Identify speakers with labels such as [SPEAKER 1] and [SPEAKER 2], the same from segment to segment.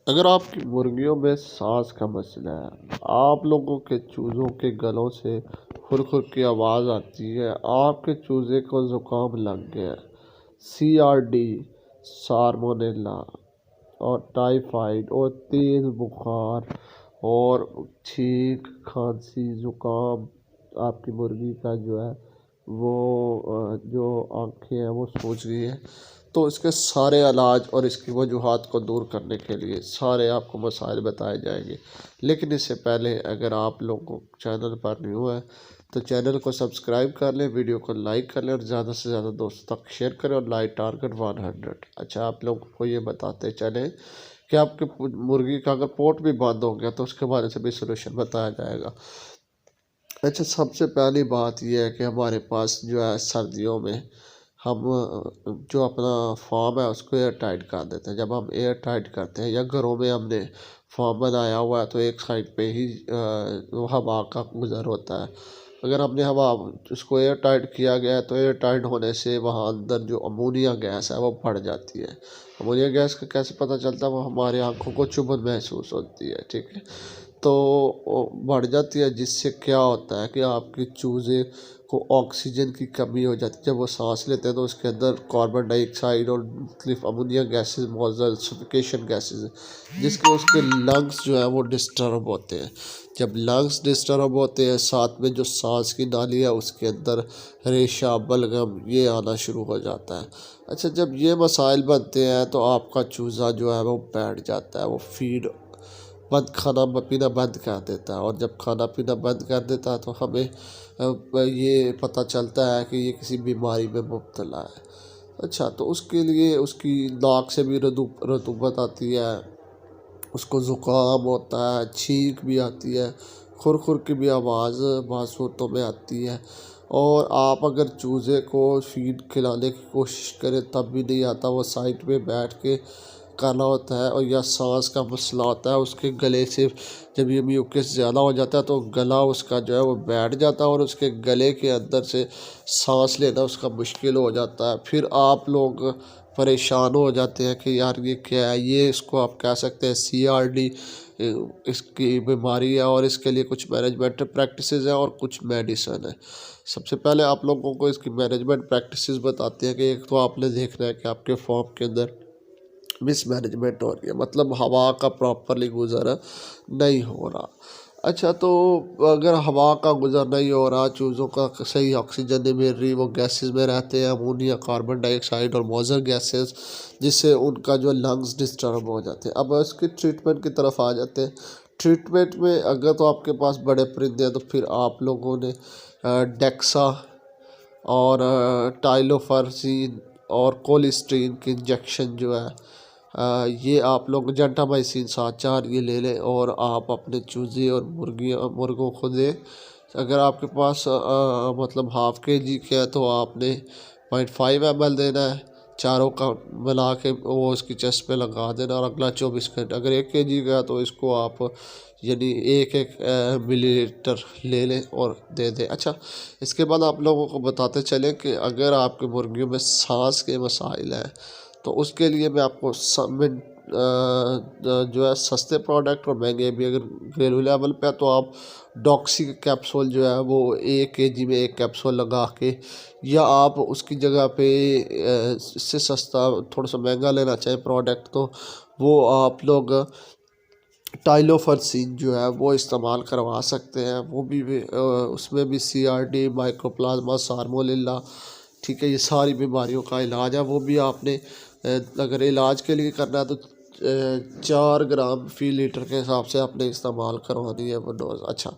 [SPEAKER 1] अगर आपकी मुर्गियों में सांस का मसला है, आप लोगों के चूज़ों के गलों से खुर खुर की आवाज़ आती है, आपके चूज़े को ज़ुकाम लग गया, CRD, साल्मोनेला और टाइफाइड और तेज़ बुखार और छींक, खांसी, ज़ुकाम, आपकी मुर्गी का जो है वो जो आँखें हैं वो सूज गई है, तो इसके सारे इलाज और इसकी वजूहात को दूर करने के लिए सारे आपको मसाइल बताए जाएंगे। लेकिन इससे पहले अगर आप लोगों चैनल पर न्यू है तो चैनल को सब्सक्राइब कर लें, वीडियो को लाइक कर लें और ज़्यादा से ज़्यादा दोस्तों तक शेयर करें और लाइक टारगेट 100। अच्छा, आप लोगों को ये बताते चलें कि आपके मुर्गी का अगर पोर्ट भी बंद हो गया तो उसके बारे से भी सोल्यूशन बताया जाएगा। अच्छा, सबसे पहली बात यह है कि हमारे पास जो है सर्दियों में हम जो अपना फार्म है उसको एयर टाइट कर देते हैं। जब हम एयर टाइट करते हैं या घरों में हमने फार्म बनाया हुआ है तो एक साइड पे ही हवा का गुज़र होता है। अगर हमने हवा उसको एयर टाइट किया गया है तो एयर टाइट होने से वहाँ अंदर जो अमोनिया गैस है वो बढ़ जाती है। अमोनिया गैस का कैसे पता चलता है? वो हमारी आँखों को चुभन महसूस होती है, ठीक है, तो बढ़ जाती है, जिससे क्या होता है कि आपकी चूज़े को ऑक्सीजन की कमी हो जाती है। जब वो सांस लेते हैं तो उसके अंदर कार्बन डाइऑक्साइड और मुख्तलिफ अमोनिया गैसेस मौजूद, सफोकेशन गैसेस, जिसके उसके लंग्स जो है वो डिस्टर्ब होते हैं। जब लंग्स डिस्टर्ब होते हैं, साथ में जो सांस की नाली है उसके अंदर रेशा, बलगम ये आना शुरू हो जाता है। अच्छा, जब ये मसाइल बनते हैं तो आपका चूज़ा जो है वो बैठ जाता है, वो फीड बंद, खाना पीना बंद कर देता है, और जब खाना पीना बंद कर देता है तो हमें ये पता चलता है कि ये किसी बीमारी में मुब्तला है। अच्छा, तो उसके लिए उसकी नाक से भी रतूबत आती है, उसको ज़ुकाम होता है, छींक भी आती है, खुर खुर की भी आवाज़ बाज़ सूरतों में आती है। और आप अगर चूज़े को फीड खिलाने की कोशिश करें तब भी नहीं आता, वो साइड में बैठ के करना होता है। और या सांस का मसला होता है उसके गले से, जब ये म्यूकस ज़्यादा हो जाता है तो गला उसका जो है वो बैठ जाता है और उसके गले के अंदर से सांस लेना उसका मुश्किल हो जाता है। फिर आप लोग परेशान हो जाते हैं कि यार ये क्या है, ये इसको आप कह सकते हैं CRD इसकी बीमारी है, और इसके लिए कुछ मैनेजमेंट प्रैक्टिसेस हैं और कुछ मेडिसन है। सबसे पहले आप लोगों को इसकी मैनेजमेंट प्रैक्टिसेस बताते हैं कि एक तो आपने देखना है कि आपके फॉर्म के अंदर मिसमैनेजमेंट हो रही है, मतलब हवा का प्रॉपरली गुज़र नहीं हो रहा। अच्छा, तो अगर हवा का गुज़र नहीं हो रहा, चूज़ों का सही ऑक्सीजन नहीं मिल रही, वो गैसेस में रहते हैं, अमोनिया, कार्बन डाइऑक्साइड और मौजर गैसेस, जिससे उनका जो लंग्स डिस्टर्ब हो जाते हैं। अब इसकी ट्रीटमेंट की तरफ आ जाते हैं। ट्रीटमेंट में अगर तो आपके पास बड़े परिंदे हैं तो फिर आप लोगों ने डेक्सा और टाइलोफार्सिन और कोलिस्ट्रीन की इंजेक्शन जो है ये आप लोग जेंटामाइसिन 7-4 ये ले लें और आप अपने चूज़े और मुर्गों को दें। अगर आपके पास मतलब हाफ़ KG के है तो आपने 0.5 ml देना है, चारों का मिला के वो उसकी चेस्ट पे लगा देना, और अगला 24 घंटे। अगर 1 KG का है तो इसको आप यानी 1-1 मिलीलीटर ले लें और दे दें। अच्छा, इसके बाद आप लोगों को बताते चलें कि अगर आपके मुर्गियों में सांस के मसाइल हैं तो उसके लिए मैं आपको जो है सस्ते प्रोडक्ट और महंगे भी, अगर घरेलू लेवल पे है तो आप डॉक्सी का कैप्सूल जो है वो 1 KG में 1 कैप्सूल लगा के, या आप उसकी जगह पे इससे सस्ता थोड़ा सा महंगा लेना चाहें प्रोडक्ट तो वो आप लोग टाइलोफार्सिन जो है वो इस्तेमाल करवा सकते हैं। वो भी उसमें भी CRD, माइकोप्लाज्मा, साल्मोनेला, ठीक है, ये सारी बीमारियों का इलाज है। वो भी आपने अगर इलाज के लिए करना है तो 4 ग्राम फी लीटर के हिसाब से आपने इस्तेमाल करवानी है वो डोज़। अच्छा,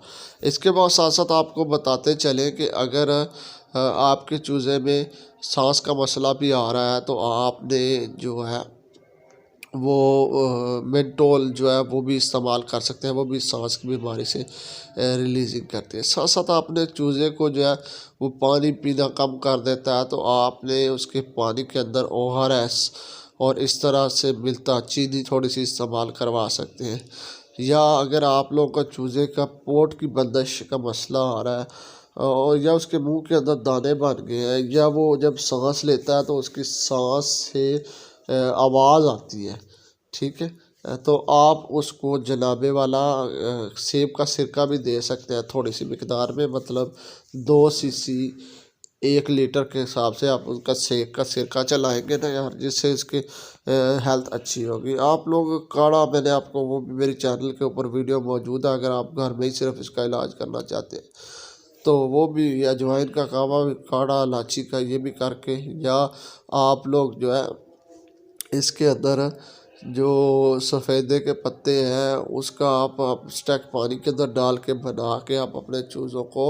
[SPEAKER 1] इसके बाद साथ साथ आपको बताते चलें कि अगर आपके चूज़े में सांस का मसला भी आ रहा है तो आपने जो है वो मेंटोल जो है वो भी इस्तेमाल कर सकते हैं, वो भी सांस की बीमारी से रिलीजिंग करती है। साथ साथ आपने चूज़े को जो है वो पानी पीना कम कर देता है तो आपने उसके पानी के अंदर ORS और इस तरह से मिलता चीनी थोड़ी सी इस्तेमाल करवा सकते हैं। या अगर आप लोगों का चूज़े का पोट की बंदिश का मसला आ रहा है और या उसके मुंह के अंदर दाने बन गए हैं, या वो जब सांस लेता है तो उसकी सांस से आवाज़ आती है, ठीक है, तो आप उसको जनाबे वाला सेब का सिरका भी दे सकते हैं थोड़ी सी मिकदार में, मतलब 2 सीसी 1 लीटर के हिसाब से आप उसका सेब का सिरका चलाएंगे ना यार, जिससे इसकी हेल्थ अच्छी होगी। आप लोग काढ़ा, मैंने आपको वो भी मेरे चैनल के ऊपर वीडियो मौजूद है, अगर आप घर में ही सिर्फ इसका इलाज करना चाहते हैं तो वो भी, अजवाइन का काढ़ा, इलायची का, ये भी करके, या आप लोग जो है इसके अंदर जो सफ़ेदे के पत्ते हैं उसका आप स्टेक पानी के अंदर डाल के बना के आप अपने चूज़ों को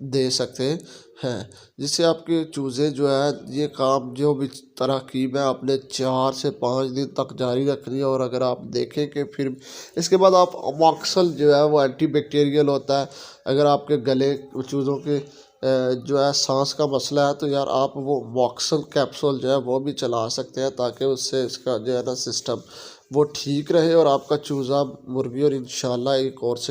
[SPEAKER 1] दे सकते हैं, जिससे आपके चूज़े जो है, ये काम जो भी तरकीब है आपने 4 से 5 दिन तक जारी रखनी है। और अगर आप देखें कि फिर इसके बाद आप अमॉक्सल जो है वो एंटीबैक्टीरियल होता है, अगर आपके गले चूज़ों के जो है सांस का मसला है तो यार आप वो मॉक्सल कैप्सूल जो है वो भी चला सकते हैं, ताकि उससे इसका जो है ना सिस्टम वो ठीक रहे और आपका चूज़ा मुर्गी और इंशाल्लाह एक और से